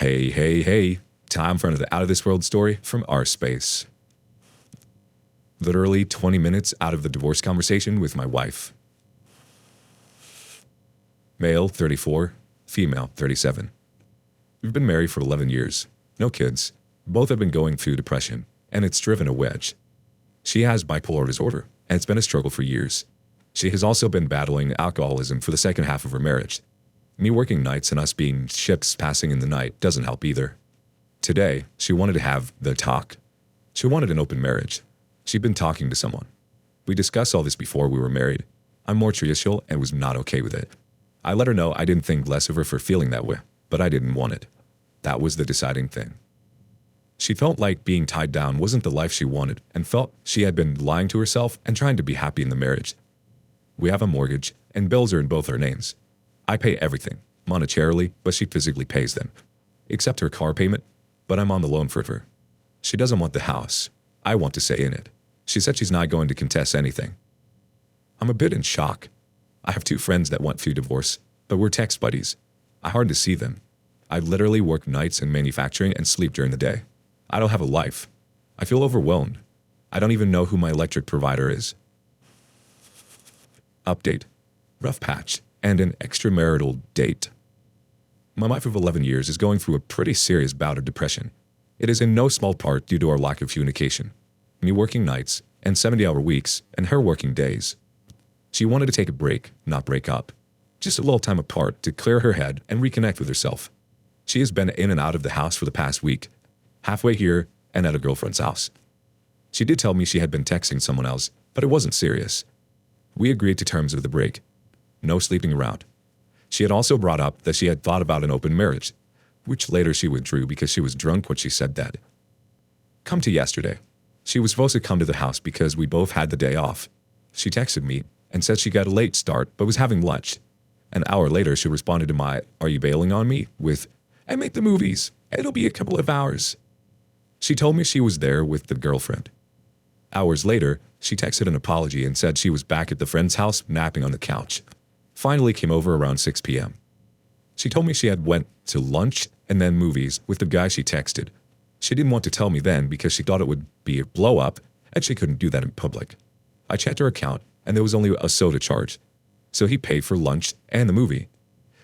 Hey, hey, hey. Time for another out of this world story from our space. Literally 20 minutes out of the divorce conversation with my wife. Male, 34. Female, 37. We've been married for 11 years. No kids. Both have been going through depression, and it's driven a wedge. She has bipolar disorder, and it's been a struggle for years. She has also been battling alcoholism for the second half of her marriage. Me working nights and us being ships passing in the night doesn't help either. Today, she wanted to have the talk. She wanted an open marriage. She'd been talking to someone. We discussed all this before we were married. I'm more traditional and was not okay with it. I let her know I didn't think less of her for feeling that way, but I didn't want it. That was the deciding thing. She felt like being tied down wasn't the life she wanted and felt she had been lying to herself and trying to be happy in the marriage. We have a mortgage and bills are in both our names. I pay everything, monetarily, but she physically pays them. Except her car payment, but I'm on the loan for her. She doesn't want the house. I want to stay in it. She said she's not going to contest anything. I'm a bit in shock. I have 2 friends that went through divorce, but we're text buddies. I hardly see them. I literally work nights in manufacturing and sleep during the day. I don't have a life. I feel overwhelmed. I don't even know who my electric provider is. Update. Rough patch and an extramarital date. My wife of 11 years is going through a pretty serious bout of depression. It is in no small part due to our lack of communication. Me working nights and 70-hour weeks and her working days. She wanted to take a break, not break up. Just a little time apart to clear her head and reconnect with herself. She has been in and out of the house for the past week, halfway here and at a girlfriend's house. She did tell me she had been texting someone else, but it wasn't serious. We agreed to terms of the break. No sleeping around. She had also brought up that she had thought about an open marriage, which later she withdrew because she was drunk when she said that. Come to yesterday. She was supposed to come to the house because we both had the day off. She texted me and said she got a late start but was having lunch. An hour later, she responded to my, "Are you bailing on me?" with, "I make the movies. It'll be a couple of hours." She told me she was there with the girlfriend. Hours later, she texted an apology and said she was back at the friend's house napping on the couch. Finally came over around 6 p.m. She told me she had went to lunch and then movies with the guy she texted. She didn't want to tell me then because she thought it would be a blow-up and she couldn't do that in public. I checked her account and there was only a soda charge. So he paid for lunch and the movie.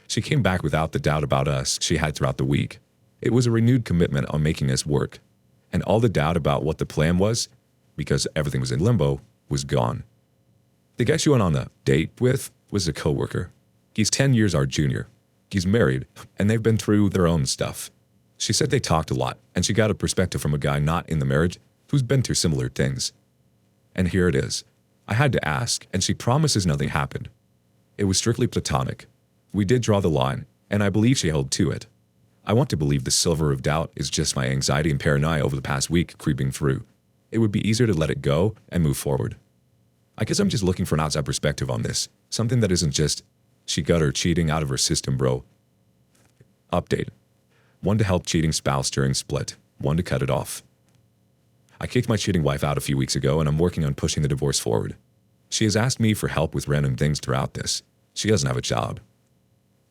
She came back without the doubt about us she had throughout the week. It was a renewed commitment on making us work. And all the doubt about what the plan was, because everything was in limbo, was gone. The guy she went on a date with was a coworker. He's 10 years our junior. He's married, and they've been through their own stuff. She said they talked a lot, and she got a perspective from a guy not in the marriage who's been through similar things. And here it is. I had to ask, and she promises nothing happened. It was strictly platonic. We did draw the line, and I believe she held to it. I want to believe the silver of doubt is just my anxiety and paranoia over the past week creeping through. It would be easier to let it go and move forward. I guess I'm just looking for an outside perspective on this. Something that isn't just, she got her cheating out of her system, bro. Update. 1 to help cheating spouse during split. 1 to cut it off. I kicked my cheating wife out a few weeks ago and I'm working on pushing the divorce forward. She has asked me for help with random things throughout this. She doesn't have a job.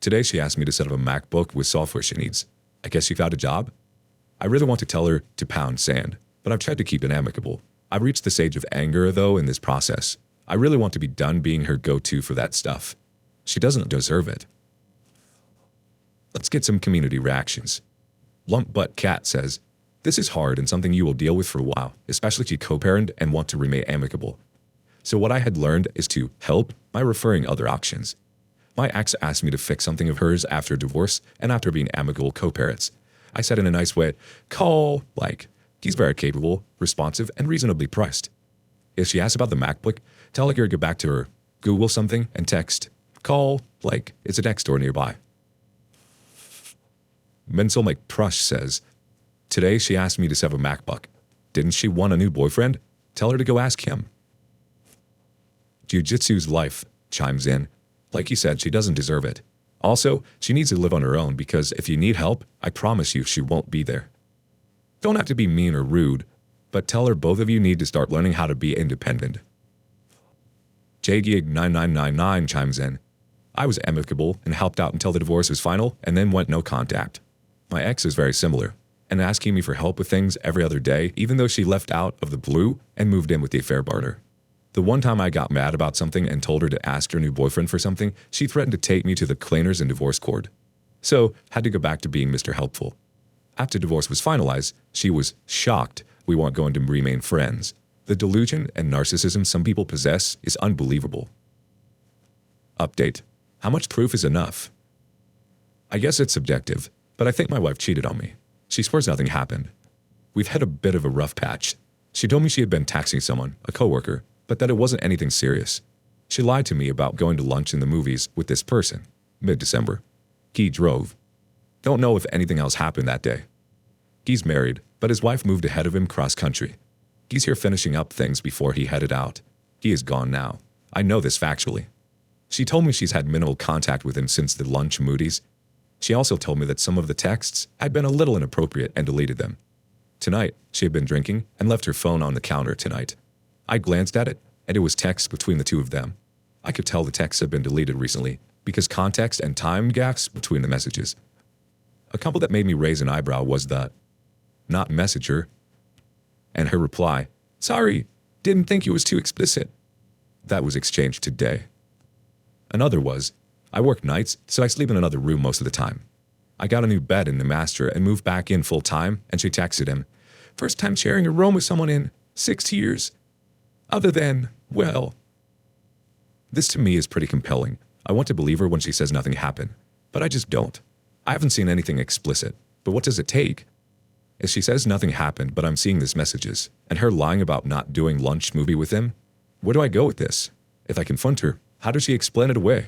Today she asked me to set up a MacBook with software she needs. I guess she found a job? I really want to tell her to pound sand, but I've tried to keep it amicable. I've reached the stage of anger, though, in this process. I really want to be done being her go-to for that stuff. She doesn't deserve it. Let's get some community reactions. Lump Butt Cat says, "This is hard and something you will deal with for a while, especially if you co-parent and want to remain amicable. So what I had learned is to help by referring other options. My ex asked me to fix something of hers after a divorce and after being amicable co-parents. I said in a nice way, call, like, he's very capable, responsive, and reasonably priced. If she asks about the MacBook, tell her to go back to her, Google something, and text, call, like, it's a next door nearby." Menzel McPrush says, "Today she asked me to set up a MacBook. Didn't she want a new boyfriend? Tell her to go ask him." Jiu-Jitsu's Life chimes in. Like he said, she doesn't deserve it. Also, she needs to live on her own because if you need help, I promise you she won't be there. Don't have to be mean or rude, but tell her both of you need to start learning how to be independent. JGig9999 chimes in. "I was amicable and helped out until the divorce was final and then went no contact. My ex is very similar, and asking me for help with things every other day, even though she left out of the blue and moved in with the affair barter. The one time I got mad about something and told her to ask her new boyfriend for something, she threatened to take me to the cleaners and divorce court. So, had to go back to being Mr. Helpful. After divorce was finalized, she was shocked we weren't going to remain friends. The delusion and narcissism some people possess is unbelievable. Update. How much proof is enough? I guess it's subjective, but I think my wife cheated on me. She swears nothing happened. We've had a bit of a rough patch. She told me she had been texting someone, a coworker, but that it wasn't anything serious. She lied to me about going to lunch in the movies with this person. Mid-December. Guy drove. Don't know if anything else happened that day. Guy's married, but his wife moved ahead of him cross-country. Guy's here finishing up things before he headed out. He is gone now. I know this factually. She told me she's had minimal contact with him since the lunch Moody's. She also told me that some of the texts had been a little inappropriate and deleted them. Tonight, she had been drinking and left her phone on the counter tonight. I glanced at it, and it was text between the two of them. I could tell the texts had been deleted recently because context and time gaps between the messages. A couple that made me raise an eyebrow was the "not messenger" and her reply, "Sorry, didn't think you was too explicit." That was exchanged today. Another was, "I work nights, so I sleep in another room most of the time. I got a new bed in the master and moved back in full time," and she texted him, "First time sharing a room with someone in 6 years. Other than, well." This to me is pretty compelling. I want to believe her when she says nothing happened, but I just don't. I haven't seen anything explicit, but what does it take? If she says nothing happened, but I'm seeing these messages, and her lying about not doing lunch movie with him, where do I go with this? If I confront her, how does she explain it away?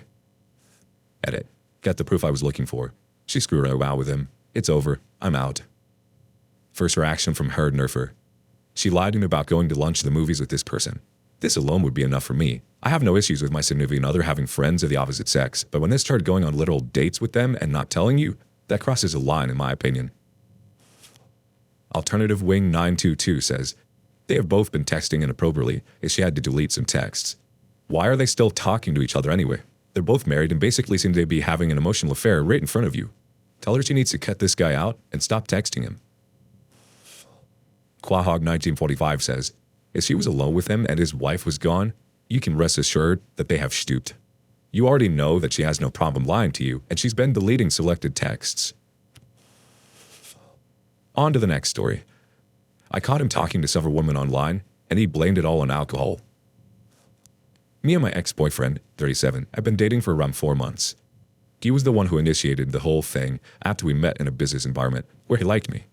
Edit. Got the proof I was looking for. She screwed around with him. It's over. I'm out. First reaction from her nerfer. She lied to me about going to lunch to the movies with this person. This alone would be enough for me. I have no issues with my significant other having friends of the opposite sex, but when they start going on literal dates with them and not telling you, that crosses a line in my opinion. Alternative Wing 922 says, they have both been texting inappropriately as she had to delete some texts. Why are they still talking to each other anyway? They're both married and basically seem to be having an emotional affair right in front of you. Tell her she needs to cut this guy out and stop texting him. Quahog 1945 says, if she was alone with him and his wife was gone, you can rest assured that they have stooped. You already know that she has no problem lying to you, and she's been deleting selected texts. On to the next story. I caught him talking to several women online, and he blamed it all on alcohol. Me and my ex-boyfriend, 37, have been dating for around 4 months. He was the one who initiated the whole thing after we met in a business environment where he liked me.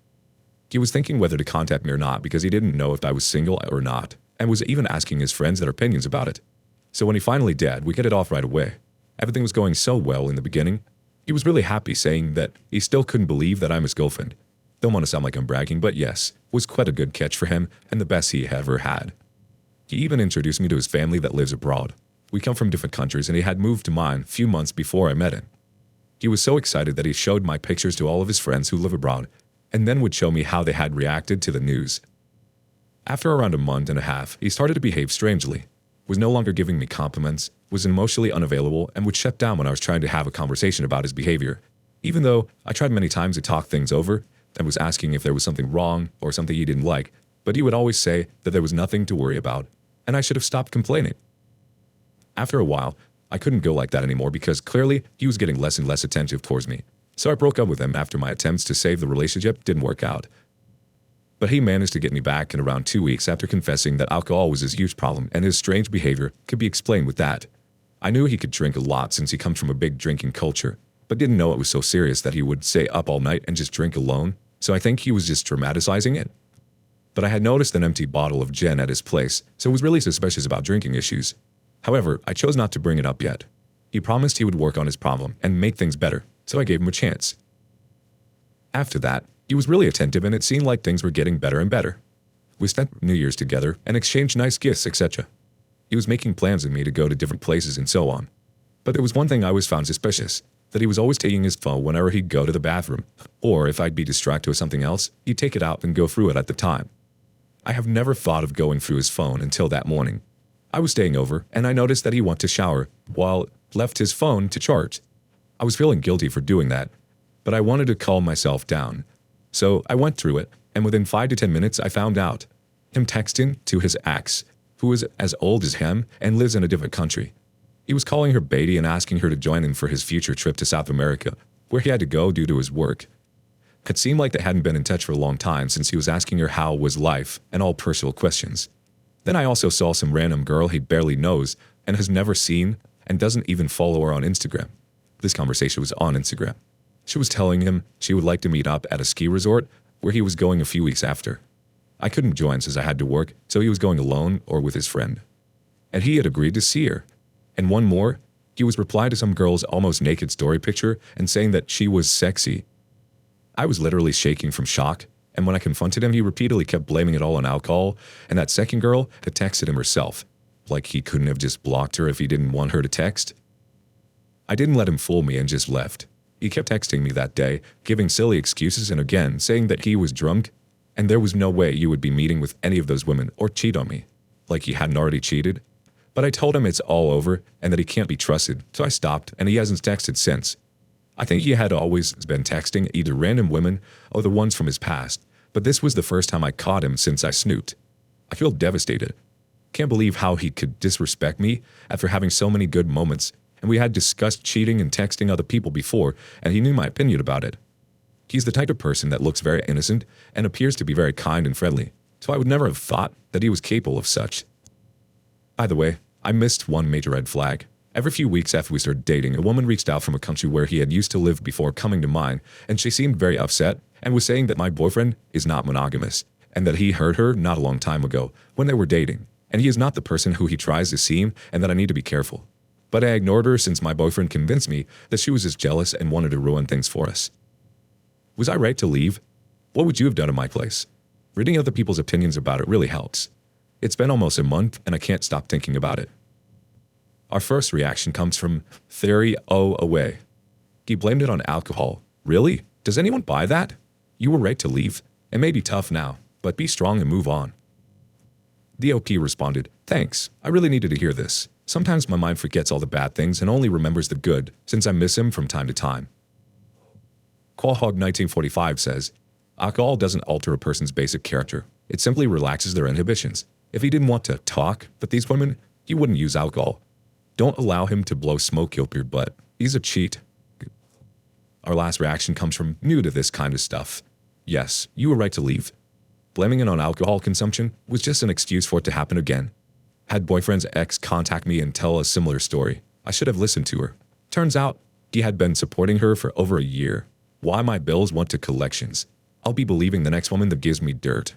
He was thinking whether to contact me or not because he didn't know if I was single or not, and was even asking his friends their opinions about it. So when he finally did, we hit it off right away. Everything was going so well in the beginning. He was really happy, saying that he still couldn't believe that I'm his girlfriend. Don't want to sound like I'm bragging, but yes, was quite a good catch for him and the best he ever had. He even introduced me to his family that lives abroad. We come from different countries and he had moved to mine a few months before I met him. He was so excited that he showed my pictures to all of his friends who live abroad and then would show me how they had reacted to the news. After around a month and a half, he started to behave strangely, was no longer giving me compliments, was emotionally unavailable, and would shut down when I was trying to have a conversation about his behavior, even though I tried many times to talk things over and was asking if there was something wrong or something he didn't like, but he would always say that there was nothing to worry about, and I should have stopped complaining. After a while, I couldn't go like that anymore because clearly he was getting less and less attentive towards me, so I broke up with him after my attempts to save the relationship didn't work out. But he managed to get me back in around 2 weeks after confessing that alcohol was his huge problem and his strange behavior could be explained with that. I knew he could drink a lot since he comes from a big drinking culture, but didn't know it was so serious that he would stay up all night and just drink alone, so I think he was just dramatizing it. But I had noticed an empty bottle of gin at his place, so was really suspicious about drinking issues. However, I chose not to bring it up yet. He promised he would work on his problem and make things better, so I gave him a chance. After that, he was really attentive and it seemed like things were getting better and better. We spent New Year's together and exchanged nice gifts, etc. He was making plans with me to go to different places and so on. But there was one thing I always found suspicious, that he was always taking his phone whenever he'd go to the bathroom, or if I'd be distracted with something else, he'd take it out and go through it at the time. I have never thought of going through his phone until that morning. I was staying over and I noticed that he went to shower while left his phone to charge. I was feeling guilty for doing that, but I wanted to calm myself down. So I went through it, and within 5 to 10 minutes I found out. Him texting to his ex, who is as old as him and lives in a different country. He was calling her Beatty and asking her to join him for his future trip to South America, where he had to go due to his work. It seemed like they hadn't been in touch for a long time since he was asking her how was life and all personal questions. Then I also saw some random girl he barely knows and has never seen and doesn't even follow her on Instagram. This conversation was on Instagram. She was telling him she would like to meet up at a ski resort where he was going a few weeks after. I couldn't join since I had to work, so he was going alone or with his friend. And he had agreed to see her. And one more, he was replying to some girl's almost naked story picture and saying that she was sexy. I was literally shaking from shock, and when I confronted him, he repeatedly kept blaming it all on alcohol, and that second girl had texted him herself, like he couldn't have just blocked her if he didn't want her to text. I didn't let him fool me and just left. He kept texting me that day, giving silly excuses and again saying that he was drunk, and there was no way you would be meeting with any of those women or cheat on me, like he hadn't already cheated. But I told him it's all over and that he can't be trusted, so I stopped and he hasn't texted since. I think he had always been texting either random women or the ones from his past, but this was the first time I caught him since I snooped. I feel devastated. Can't believe how he could disrespect me after having so many good moments, and we had discussed cheating and texting other people before, and he knew my opinion about it. He's the type of person that looks very innocent and appears to be very kind and friendly, so I would never have thought that he was capable of such. By the way, I missed one major red flag. Every few weeks after we started dating, a woman reached out from a country where he had used to live before coming to mine, and she seemed very upset and was saying that my boyfriend is not monogamous, and that he hurt her not a long time ago when they were dating, and he is not the person who he tries to seem, and that I need to be careful. But I ignored her since my boyfriend convinced me that she was just jealous and wanted to ruin things for us. Was I right to leave? What would you have done in my place? Reading other people's opinions about it really helps. It's been almost a month and I can't stop thinking about it. Our first reaction comes from Theory O Away. He blamed it on alcohol. Really? Does anyone buy that? You were right to leave. It may be tough now, but be strong and move on. The OP responded, thanks, I really needed to hear this. Sometimes my mind forgets all the bad things and only remembers the good, since I miss him from time to time. Quahog 1945 says, alcohol doesn't alter a person's basic character. It simply relaxes their inhibitions. If he didn't want to talk with these women, he wouldn't use alcohol. Don't allow him to blow smoke up your butt. He's a cheat. Our last reaction comes from new to this kind of stuff. Yes, you were right to leave. Blaming it on alcohol consumption was just an excuse for it to happen again. Had boyfriend's ex contact me and tell a similar story. I should have listened to her. Turns out, he had been supporting her for over a year. Why my bills went to collections? I'll be believing the next woman that gives me dirt.